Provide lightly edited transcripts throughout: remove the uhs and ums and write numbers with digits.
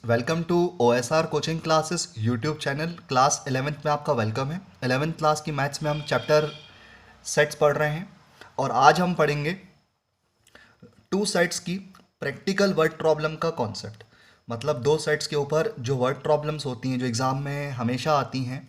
Welcome to OSR coaching classes YouTube channel. Class 11th में आपका welcome है। 11th class की मैथ्स में हम चैप्टर सेट्स पढ़ रहे हैं और आज हम पढ़ेंगे टू सेट्स की प्रैक्टिकल वर्ड प्रॉब्लम का कॉन्सेप्ट। मतलब दो सेट्स के ऊपर जो वर्ड प्रॉब्लम्स होती हैं जो एग्ज़ाम में हमेशा आती हैं,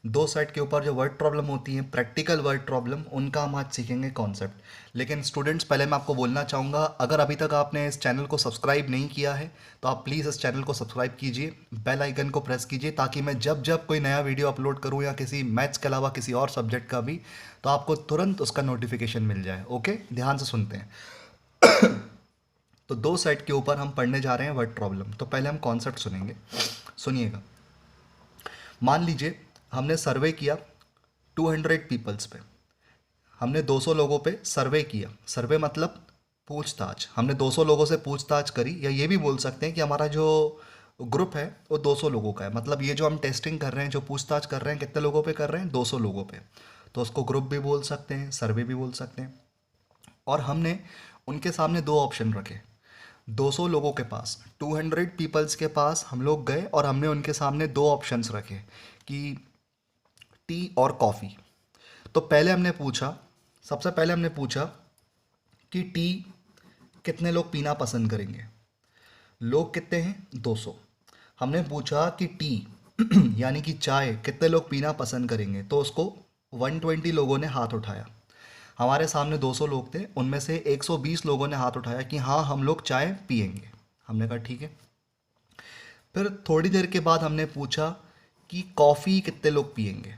दो सेट के ऊपर जो वर्ड प्रॉब्लम होती हैं प्रैक्टिकल वर्ड प्रॉब्लम, उनका हम आज सीखेंगे कॉन्सेप्ट। लेकिन स्टूडेंट्स, पहले मैं आपको बोलना चाहूँगा, अगर अभी तक आपने इस चैनल को सब्सक्राइब नहीं किया है तो आप प्लीज़ इस चैनल को सब्सक्राइब कीजिए, बेल आइकन को प्रेस कीजिए, ताकि मैं जब जब कोई नया वीडियो अपलोड करूँ या किसी मैथ्स के अलावा किसी और सब्जेक्ट का भी, तो आपको तुरंत उसका नोटिफिकेशन मिल जाए। ओके, ध्यान से सुनते हैं। तो दो सेट के ऊपर हम पढ़ने जा रहे हैं वर्ड प्रॉब्लम। तो पहले हम कॉन्सेप्ट सुनेंगे, सुनिएगा। मान लीजिए हमने सर्वे किया 200 पीपल्स पे, हमने 200 लोगों पे सर्वे किया। सर्वे मतलब पूछताछ। हमने 200 लोगों से पूछताछ करी, या ये भी बोल सकते हैं कि हमारा जो ग्रुप है वो 200 लोगों का है। मतलब ये जो हम टेस्टिंग कर रहे हैं, जो पूछताछ कर रहे हैं, कितने लोगों पे कर रहे हैं? 200 लोगों पे। तो उसको ग्रुप भी बोल सकते हैं, सर्वे भी बोल सकते हैं। और हमने उनके सामने दो ऑप्शन रखे। 200 लोगों के पास, 200 पीपल्स के पास हम लोग गए और हमने उनके सामने दो ऑप्शंस रखे कि टी और कॉफ़ी। तो पहले हमने पूछा, सबसे पहले हमने पूछा कि टी कितने लोग पीना पसंद करेंगे। लोग कितने हैं? 200। हमने पूछा कि टी यानी कि चाय कितने लोग पीना पसंद करेंगे, तो उसको 120 लोगों ने हाथ उठाया। हमारे सामने 200 लोग थे, उनमें से 120 लोगों ने हाथ उठाया कि हाँ, हम लोग चाय पियेंगे। हमने कहा ठीक है। फिर थोड़ी देर के बाद हमने पूछा कि कॉफ़ी कितने लोग पियेंगे।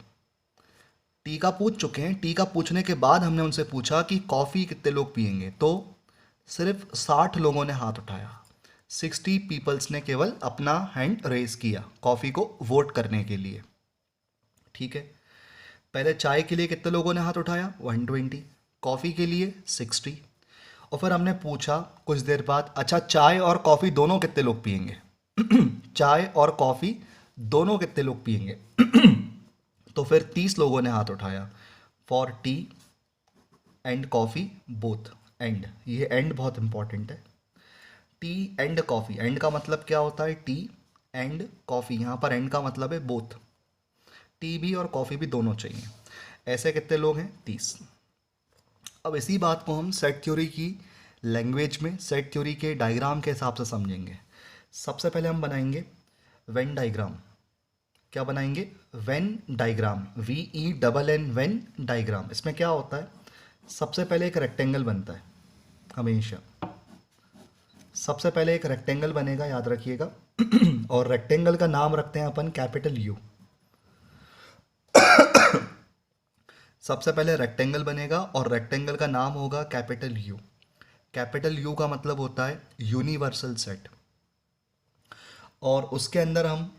टी का पूछ चुके हैं, टी का पूछने के बाद हमने उनसे पूछा कि कॉफ़ी कितने लोग पियेंगे, तो सिर्फ 60 लोगों ने हाथ उठाया। 60 पीपल्स ने केवल अपना हैंड रेज किया कॉफ़ी को वोट करने के लिए। ठीक है। पहले चाय के लिए कितने लोगों ने हाथ उठाया? 120। कॉफ़ी के लिए 60। और फिर हमने पूछा कुछ देर बाद, अच्छा चाय और कॉफ़ी दोनों कितने लोग पियेंगे? चाय और कॉफ़ी दोनों कितने लोग पियेंगे? तो फिर 30 लोगों ने हाथ उठाया for T and coffee both. And, ये एंड बहुत इंपॉर्टेंट है। टी एंड कॉफ़ी, एंड का मतलब क्या होता है? T and coffee. यहाँ पर एंड का मतलब है बोथ। टी भी और कॉफ़ी भी दोनों चाहिए। ऐसे कितने लोग हैं? 30। अब इसी बात को हम सेट थ्योरी की लैंग्वेज में, सेट थ्योरी के डायग्राम के हिसाब से समझेंगे। सबसे पहले हम बनाएंगे वेन डायग्राम। क्या बनाएंगे? Venn diagram, VENN, Venn diagram. इसमें क्या होता है? सबसे पहले एक रेक्टेंगल बनता है हमेशा। सबसे पहले एक रेक्टेंगल बनेगा, याद रखिएगा। और रेक्टेंगल का नाम रखते हैं अपन कैपिटल यू। सबसे पहले रेक्टेंगल बनेगा और रेक्टेंगल का नाम होगा कैपिटल यू। कैपिटल यू का मतलब होता है यूनिवर्सल सेट। और उसके अंदर हम,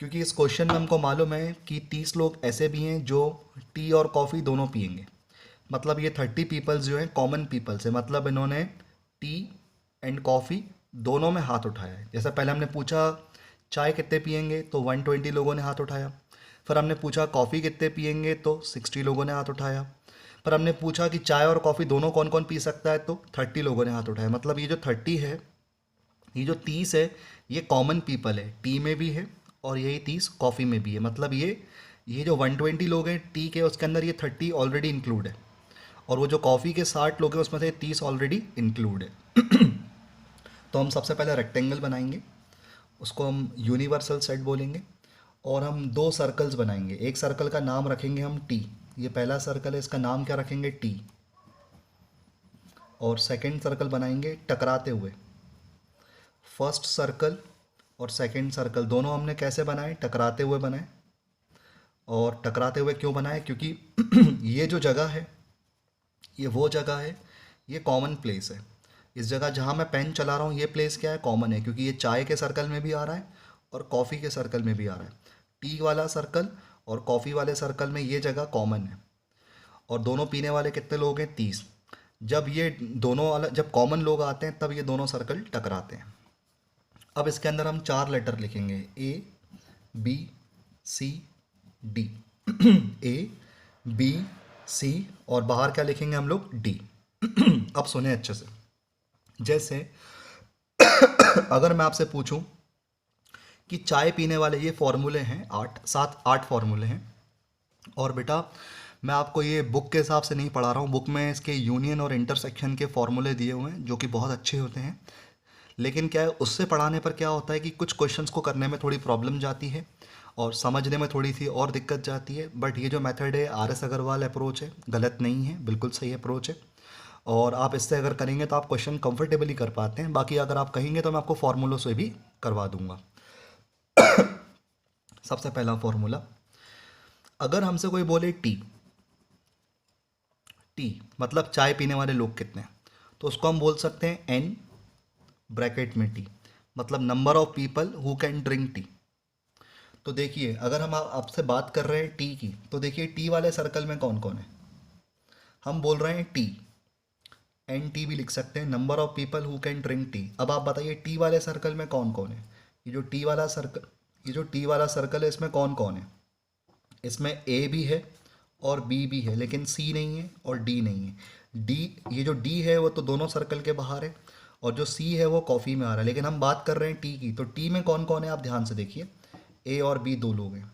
क्योंकि इस क्वेश्चन में हमको मालूम है कि 30 लोग ऐसे भी हैं जो टी और कॉफ़ी दोनों पियेंगे, मतलब ये 30 पीपल्स जो हैं कॉमन पीपल्स है। मतलब इन्होंने टी एंड कॉफ़ी दोनों में हाथ उठाया है। जैसे पहले हमने पूछा चाय कितने पियेंगे, तो 120 लोगों ने हाथ उठाया। फिर हमने पूछा कॉफ़ी कितने पियेंगे, तो 60 लोगों ने हाथ उठाया। पर हमने पूछा कि चाय और कॉफ़ी दोनों कौन कौन पी सकता है, तो 30 लोगों ने हाथ उठाया। मतलब ये जो 30 है, ये जो 30 है, ये कॉमन पीपल है, टी में भी है और यही 30 कॉफ़ी में भी है। मतलब ये जो 120 लोग हैं टी के, उसके अंदर ये 30 ऑलरेडी इंक्लूड है, और वो जो कॉफ़ी के 60 लोग हैं उसमें से 30 ऑलरेडी इंक्लूड है। तो हम सबसे पहले रेक्टेंगल बनाएंगे, उसको हम यूनिवर्सल सेट बोलेंगे। और हम दो सर्कल्स बनाएंगे। एक सर्कल का नाम रखेंगे हम टी, ये पहला सर्कल है, इसका नाम क्या रखेंगे? टी। और सेकंड सर्कल बनाएंगे टकराते हुए। फर्स्ट सर्कल और सेकंड सर्कल दोनों हमने कैसे बनाए? टकराते हुए बनाए। और टकराते हुए क्यों बनाए? क्योंकि ये जो जगह है, ये वो जगह है, ये कॉमन प्लेस है। इस जगह जहाँ मैं पेन चला रहा हूँ, ये प्लेस क्या है? कॉमन है, क्योंकि ये चाय के सर्कल में भी आ रहा है और कॉफ़ी के सर्कल में भी आ रहा है। टी वाला सर्कल और कॉफ़ी वाले सर्कल में ये जगह कॉमन है। और दोनों पीने वाले कितने लोग हैं? 30। जब ये दोनों वाला, जब कॉमन लोग आते हैं, तब ये दोनों सर्कल टकराते हैं। अब इसके अंदर हम 4 लेटर लिखेंगे, ABCD। ABC, और बाहर क्या लिखेंगे हम लोग? D। अब सुने अच्छे से। जैसे अगर मैं आपसे पूछूं कि चाय पीने वाले, ये फॉर्मूले हैं 8 फॉर्मूले हैं। और बेटा मैं आपको ये बुक के हिसाब से नहीं पढ़ा रहा हूँ, बुक में इसके यूनियन और इंटरसेक्शन के फॉर्मूले दिए हुए हैं जो कि बहुत अच्छे होते हैं। लेकिन क्या है, उससे पढ़ाने पर क्या होता है कि कुछ क्वेश्चंस को करने में थोड़ी प्रॉब्लम जाती है और समझने में थोड़ी सी और दिक्कत जाती है। बट ये जो मेथड है RS अग्रवाल अप्रोच है, गलत नहीं है, बिल्कुल सही अप्रोच है। और आप इससे अगर करेंगे तो आप क्वेश्चन कंफर्टेबली कर पाते हैं। बाकी अगर आप कहेंगे तो मैं आपको फॉर्मूलों से भी करवा दूंगा। सबसे पहला फॉर्मूला, अगर हमसे कोई बोले टी, टी मतलब चाय पीने वाले लोग कितने हैं, तो उसको हम बोल सकते हैं एन ब्रैकेट में टी, मतलब number of people who can drink tea. तो देखिए अगर हम आपसे बात कर रहे हैं टी की, तो देखिए टी वाले सर्कल में कौन कौन है। हम बोल रहे हैं टी, एन टी भी लिख सकते हैं, number of people who can drink tea. अब आप बताइए टी वाले सर्कल में कौन कौन है। ये जो टी वाला सर्कल, ये जो टी वाला सर्कल है इसमें कौन कौन है। इसमें ए भी है और बी भी है, लेकिन सी नहीं है और डी नहीं है। डी, ये जो डी है वो तो दोनों सर्कल के बाहर है, और जो सी है वो कॉफ़ी में आ रहा है। लेकिन हम बात कर रहे हैं टी की, तो टी में कौन कौन है आप ध्यान से देखिए। ए और बी दो लोग हैं,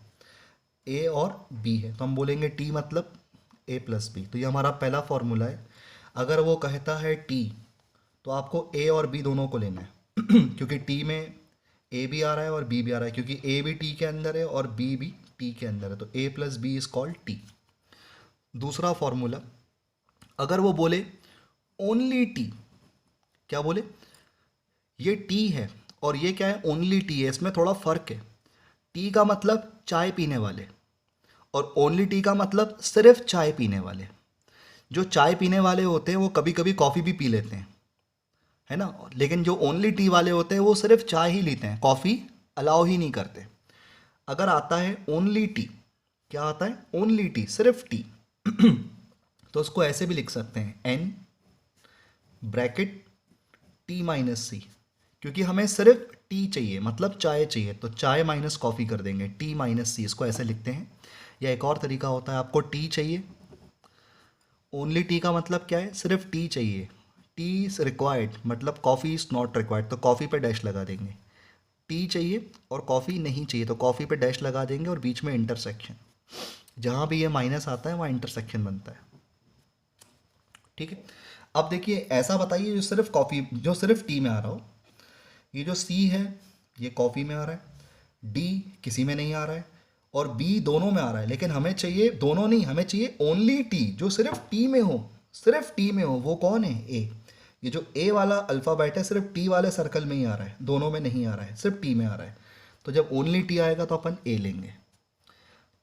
ए और बी है, तो हम बोलेंगे टी मतलब ए प्लस बी। तो ये हमारा पहला फॉर्मूला है। अगर वो कहता है टी, तो आपको ए और बी दोनों को लेना है क्योंकि टी में ए भी आ रहा है और बी भी आ रहा है, क्योंकि ए भी टी के अंदर है और बी भी टी के अंदर है, तो A plus B is called T. दूसरा फॉर्मूला, अगर वो बोले ओनली टी, क्या बोले, ये टी है और ये क्या है, ओनली टी है, इसमें थोड़ा फर्क है। टी का मतलब चाय पीने वाले, और ओनली टी का मतलब सिर्फ चाय पीने वाले। जो चाय पीने वाले होते हैं वो कभी कभी कॉफ़ी भी पी लेते हैं, है ना, लेकिन जो ओनली टी वाले होते हैं वो सिर्फ चाय ही लेते हैं, कॉफ़ी अलाउ ही नहीं करते। अगर आता है ओनली टी, क्या आता है, ओनली टी, सिर्फ टी तो उसको ऐसे भी लिख सकते हैं एन ब्रैकेट टी माइनस सी, क्योंकि हमें सिर्फ टी चाहिए, मतलब चाय चाहिए, तो चाय माइनस कॉफ़ी कर देंगे, टी माइनस सी, इसको ऐसे लिखते हैं। या एक और तरीका होता है, आपको टी चाहिए, ओनली टी का मतलब क्या है, सिर्फ टी चाहिए, टी इज़ रिक्वायर्ड मतलब कॉफ़ी इज़ नॉट रिक्वायर्ड, तो कॉफ़ी पे डैश लगा देंगे। टी चाहिए और कॉफ़ी नहीं चाहिए, तो कॉफ़ी पे डैश लगा देंगे, और बीच में इंटरसेक्शन, जहाँ भी ये माइनस आता है वहाँ इंटरसेक्शन बनता है। ठीक है, अब देखिए ऐसा बताइए जो सिर्फ कॉफ़ी, जो सिर्फ टी में आ रहा हो, ये जो सी है ये कॉफ़ी में आ रहा है, डी किसी में नहीं आ रहा है, और बी दोनों में आ रहा है, लेकिन हमें चाहिए दोनों नहीं, हमें चाहिए ओनली टी, जो सिर्फ टी में हो, सिर्फ टी में हो, वो कौन है, ए। ये जो ए वाला अल्फ़ाबेट है सिर्फ टी वाले सर्कल में ही आ रहा है, दोनों में नहीं आ रहा है, सिर्फ टी में आ रहा है। तो जब ओनली टी आएगा तो अपन ए लेंगे।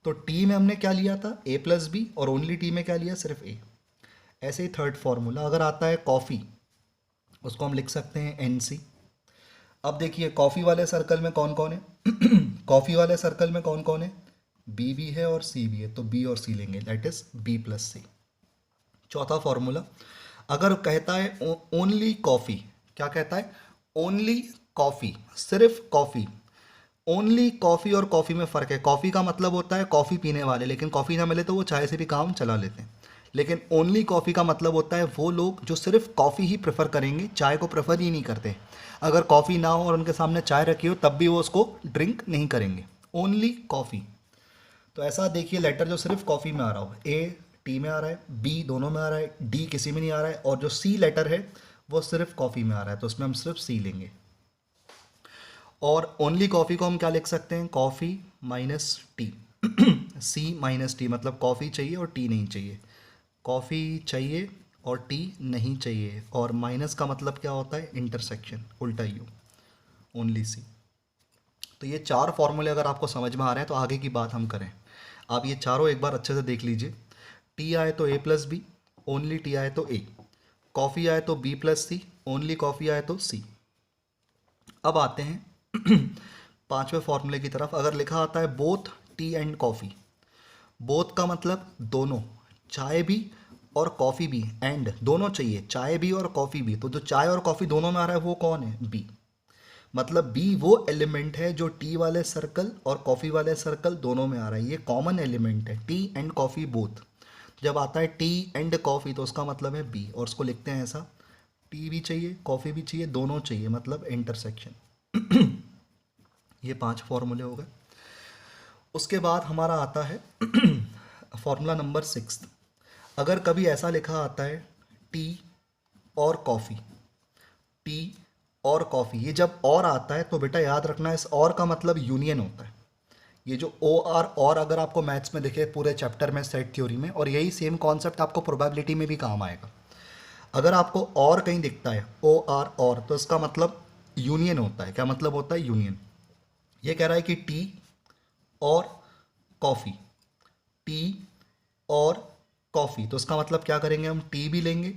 तो टी में हमने क्या लिया था, ए प्लस बी, और ओनली टी में क्या लिया, सिर्फ ए। ऐसे ही थर्ड फॉर्मूला, अगर आता है कॉफ़ी, उसको हम लिख सकते हैं एन सी। अब देखिए कॉफ़ी वाले सर्कल में कौन कौन है कॉफ़ी वाले सर्कल में कौन कौन है, बी भी है और सी भी है, तो बी और सी लेंगे, दैट इज बी प्लस सी। चौथा फॉर्मूला, अगर कहता है ओनली कॉफ़ी, क्या कहता है, ओनली कॉफ़ी, सिर्फ कॉफ़ी। ओनली कॉफ़ी और कॉफ़ी में फ़र्क है, कॉफ़ी का मतलब होता है कॉफ़ी पीने वाले, लेकिन कॉफ़ी ना मिले तो वो चाय से भी काम चला लेते हैं। लेकिन ओनली कॉफ़ी का मतलब होता है वो लोग जो सिर्फ कॉफ़ी ही प्रेफर करेंगे, चाय को प्रेफर ही नहीं करते। अगर कॉफ़ी ना हो और उनके सामने चाय रखी हो तब भी वो उसको ड्रिंक नहीं करेंगे, ओनली कॉफ़ी। तो ऐसा देखिए लेटर जो सिर्फ कॉफ़ी में आ रहा हो, ए टी में आ रहा है, बी दोनों में आ रहा है, डी किसी में नहीं आ रहा है, और जो सी लेटर है वो सिर्फ कॉफ़ी में आ रहा है, तो उसमें हम सिर्फ सी लेंगे। और ओनली कॉफ़ी को हम क्या लिख सकते हैं, coffee minus tea C minus T, मतलब कॉफ़ी चाहिए और टी नहीं चाहिए, कॉफ़ी चाहिए और टी नहीं चाहिए, और माइनस का मतलब क्या होता है, इंटरसेक्शन, उल्टा यू, ओनली सी। तो ये चार फॉर्मूले अगर आपको समझ में आ रहे हैं तो आगे की बात हम करें। आप ये चारों एक बार अच्छे से देख लीजिए। टी आए तो A plus B, only T आए तो ए, कॉफ़ी आए तो बी प्लस सी, ओनली कॉफ़ी आए तो सी। अब आते हैं पांचवें फॉर्मूले की तरफ। अगर लिखा आता है both T and coffee, both का मतलब दोनों, चाय भी और कॉफ़ी भी, एंड दोनों चाहिए, चाय भी और कॉफ़ी भी, तो जो चाय और कॉफ़ी दोनों में आ रहा है वो कौन है, बी। मतलब बी वो एलिमेंट है जो टी वाले सर्कल और कॉफ़ी वाले सर्कल दोनों में आ रहा है, ये कॉमन एलिमेंट है, टी एंड कॉफ़ी बोथ। जब आता है टी एंड कॉफ़ी तो उसका मतलब है बी, और उसको लिखते हैं ऐसा, टी भी चाहिए कॉफ़ी भी चाहिए, दोनों चाहिए, मतलब इंटरसेक्शन। ये 5 फॉर्मूले हो गए। उसके बाद हमारा आता है फॉर्मूला नंबर 6। अगर कभी ऐसा लिखा आता है टी और कॉफ़ी, टी और कॉफ़ी, ये जब और आता है तो बेटा याद रखना इस और का मतलब यूनियन होता है। ये जो ओ आर और अगर आपको मैथ्स में दिखे पूरे चैप्टर में सेट थ्योरी में, और यही सेम कॉन्सेप्ट आपको प्रोबेबिलिटी में भी काम आएगा। अगर आपको और कहीं दिखता है ओ आर और, तो इसका मतलब यूनियन होता है। क्या मतलब होता है? यूनियन। ये कह रहा है कि टी और कॉफ़ी, टी और कॉफ़ी, तो इसका मतलब क्या करेंगे हम? टी भी लेंगे,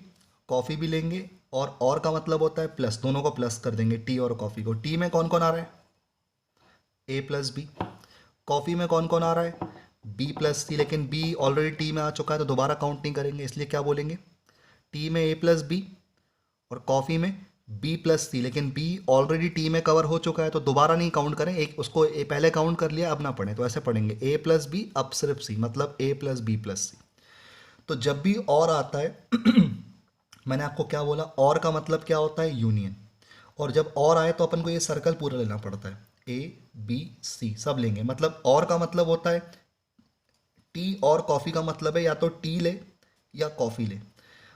कॉफ़ी भी लेंगे, और का मतलब होता है प्लस, दोनों को प्लस कर देंगे टी और कॉफ़ी को। टी में कौन कौन आ रहा है? ए प्लस बी। कॉफ़ी में कौन कौन आ रहा है? बी प्लस सी, लेकिन बी ऑलरेडी टी में आ चुका है तो दोबारा काउंट नहीं करेंगे, इसलिए क्या बोलेंगे? टी में ए प्लस बी और कॉफ़ी में बी प्लस सी, लेकिन बी ऑलरेडी टी में कवर हो चुका है तो दोबारा नहीं काउंट करें, एक उसको ए पहले काउंट कर लिया, अब ना पढ़ें, तो ऐसे पढ़ेंगे ए प्लस बी, अब सिर्फ सी, मतलब ए प्लस बी प्लस सी। तो जब भी और आता है मैंने आपको क्या बोला? और का मतलब क्या होता है? यूनियन। और जब और आए तो अपन को ये सर्कल पूरा लेना पड़ता है, ए बी सी सब लेंगे। मतलब और का मतलब होता है टी और कॉफ़ी का मतलब है या तो टी ले या कॉफ़ी ले।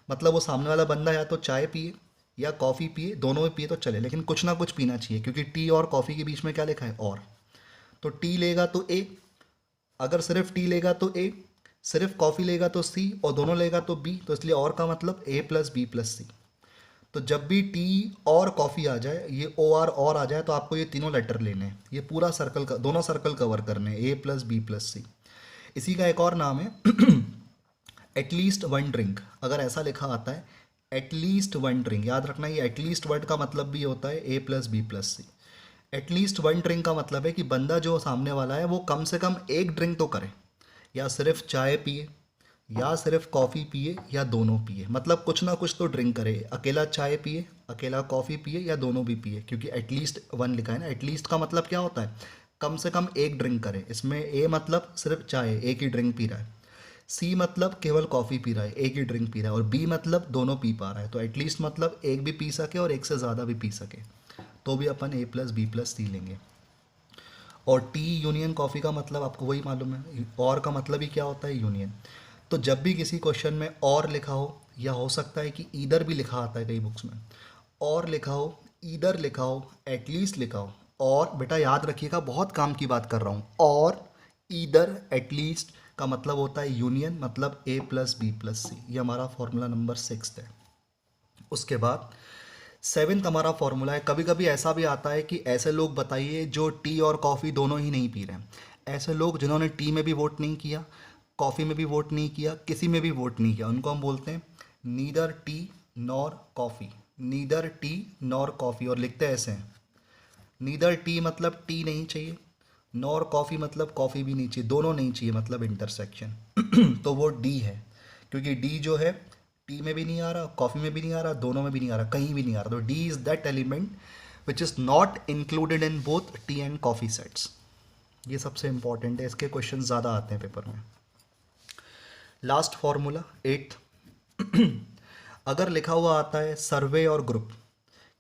मतलब वो सामने वाला बंदा या तो चाय पिए या कॉफ़ी पिए, दोनों में पिए तो चले, लेकिन कुछ ना कुछ पीना चाहिए, क्योंकि टी और कॉफ़ी के बीच में क्या लिखा है? और। तो टी लेगा तो ए, अगर सिर्फ टी लेगा तो ए, सिर्फ कॉफ़ी लेगा तो सी, और दोनों लेगा तो बी, तो इसलिए और का मतलब ए प्लस बी प्लस सी। तो जब भी टी और कॉफ़ी आ जाए, ये ओ आर और आ जाए, तो आपको ये तीनों लेटर लेने हैं, ये पूरा सर्कल का दोनों सर्कल कवर करने हैं, ए प्लस बी प्लस सी। इसी का एक और नाम है एटलीस्ट वन ड्रिंक। अगर ऐसा लिखा आता है एटलीस्ट वन ड्रिंक, याद रखना ये एटलीस्ट वर्ड का मतलब भी होता है ए प्लस बी प्लस सी। एटलीस्ट वन ड्रिंक का मतलब है कि बंदा जो सामने वाला है वो कम से कम एक ड्रिंक तो करे, या सिर्फ चाय पिए या सिर्फ कॉफ़ी पिए या दोनों पिए, मतलब कुछ ना कुछ तो ड्रिंक करे, अकेला चाय पिए, अकेला कॉफ़ी पिए या दोनों भी पिए, क्योंकि एटलीस्ट वन लिखा है ना। एटलीस्ट का मतलब क्या होता है? कम से कम एक ड्रिंक करे। इसमें ए मतलब सिर्फ चाय, एक ही ड्रिंक पी रहा है, सी मतलब केवल कॉफ़ी पी रहा है, एक ही ड्रिंक पी रहा है, और बी मतलब दोनों पी पा रहा है। तो एटलीस्ट मतलब एक भी पी सके और एक से ज़्यादा भी पी सके, तो भी अपन ए प्लस बी प्लस सी लेंगे। और टी यूनियन कॉफ़ी का मतलब आपको वही मालूम है, और का मतलब ही क्या होता है? यूनियन। तो जब भी किसी क्वेश्चन में और लिखा हो, या हो सकता है कि ईदर भी लिखा आता है कई बुक्स में, और लिखा हो, ईदर लिखा हो, एटलीस्ट लिखा हो, और बेटा याद रखिएगा बहुत काम की बात कर रहा हूँ, और ईदर एटलीस्ट का मतलब होता है यूनियन, मतलब ए प्लस बी प्लस सी। ये हमारा फॉर्मूला नंबर 6 है। उसके बाद 7th हमारा फॉर्मूला है। कभी कभी ऐसा भी आता है कि ऐसे लोग बताइए जो टी और कॉफ़ी दोनों ही नहीं पी रहे हैं। ऐसे लोग जिन्होंने टी में भी वोट नहीं किया, कॉफ़ी में भी वोट नहीं किया, किसी में भी वोट नहीं किया, उनको हम बोलते हैं neither T nor coffee. Neither T nor coffee, और लिखते हैं ऐसे हैं, नीदर टी मतलब टी नहीं चाहिए, नॉर कॉफ़ी मतलब कॉफ़ी भी नहीं चाहिए, दोनों नहीं चाहिए, मतलब इंटरसेक्शन तो वो डी है, क्योंकि डी जो है टी में भी नहीं आ रहा, कॉफ़ी में भी नहीं आ रहा, दोनों में भी नहीं आ रहा, कहीं भी नहीं आ रहा। तो D is that element which is not included in both T and coffee sets. ये सबसे इंपॉर्टेंट है, इसके क्वेश्चन ज़्यादा आते हैं पेपर में। लास्ट फॉर्मूला 8th अगर लिखा हुआ आता है सर्वे और ग्रुप,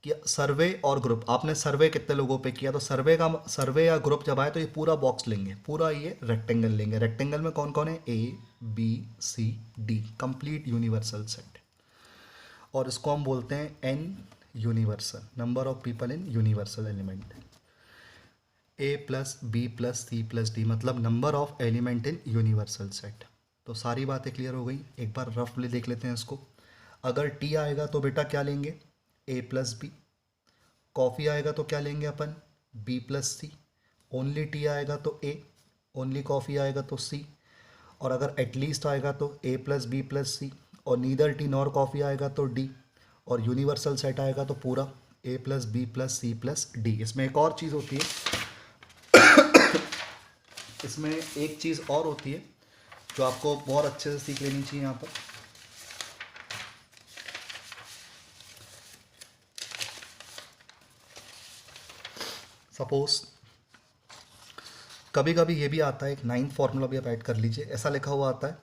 कि सर्वे और ग्रुप, आपने सर्वे कितने लोगों पे किया, तो सर्वे या ग्रुप जब आए तो ये पूरा बॉक्स लेंगे, पूरा ये रेक्टेंगल लेंगे। रेक्टेंगल में कौन कौन है? A B C D, complete universal set, और इसको हम बोलते हैं N universal, number of people in universal element. A plus B plus C plus D मतलब number of element in universal set. तो सारी बातें क्लियर हो गई, एक बार रफली देख लेते हैं इसको। अगर टी आएगा तो बेटा क्या लेंगे? ए प्लस बी। कॉफ़ी आएगा तो क्या लेंगे अपन? बी प्लस सी। ओनली टी आएगा तो ए, ओनली कॉफ़ी आएगा तो सी, और अगर एटलीस्ट आएगा तो ए प्लस बी प्लस सी, और नीदर टी नॉर कॉफ़ी आएगा तो डी, और यूनिवर्सल सेट आएगा तो पूरा A plus B plus C plus D. इसमें एक और चीज़ होती है, इसमें एक चीज़ और होती है जो आपको बहुत अच्छे से सीख लेनी चाहिए यहाँ पर। सपोज कभी कभी ये भी आता है, एक 9th फॉर्मूला भी आप ऐड कर लीजिए, ऐसा लिखा हुआ आता है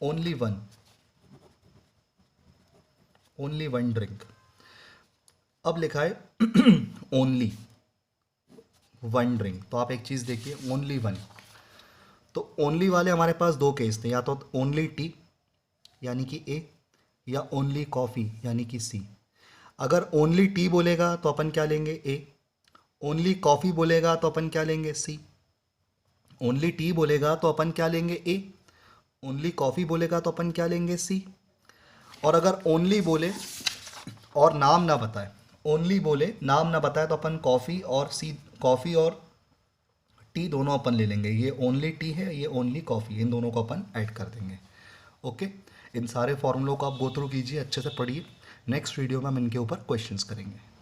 ओनली वन ड्रिंक। अब लिखा है ओनली वन ड्रिंक, तो आप एक चीज़ देखिए, ओनली वन। तो ओनली वाले हमारे पास दो केस थे, या तो ओनली टी यानी कि ए, या ओनली कॉफ़ी यानी कि सी। अगर ओनली टी बोलेगा तो अपन क्या लेंगे, ए। ओनली कॉफ़ी बोलेगा तो अपन क्या लेंगे, सी। ओनली टी बोलेगा तो अपन क्या लेंगे, ए। ओनली कॉफ़ी बोलेगा तो अपन क्या लेंगे, सी। और अगर ओनली बोले और नाम ना बताए, ओनली बोले नाम ना बताए, तो अपन कॉफ़ी और सी, कॉफ़ी और टी दोनों अपन ले लेंगे। ये ओनली टी है, ये ओनली कॉफ़ी, इन दोनों को अपन ऐड कर देंगे। ओके, इन सारे फॉर्मूलों को आप गो थ्रू कीजिए, अच्छे से पढ़िए। नेक्स्ट वीडियो में हम इनके ऊपर क्वेश्चंस करेंगे।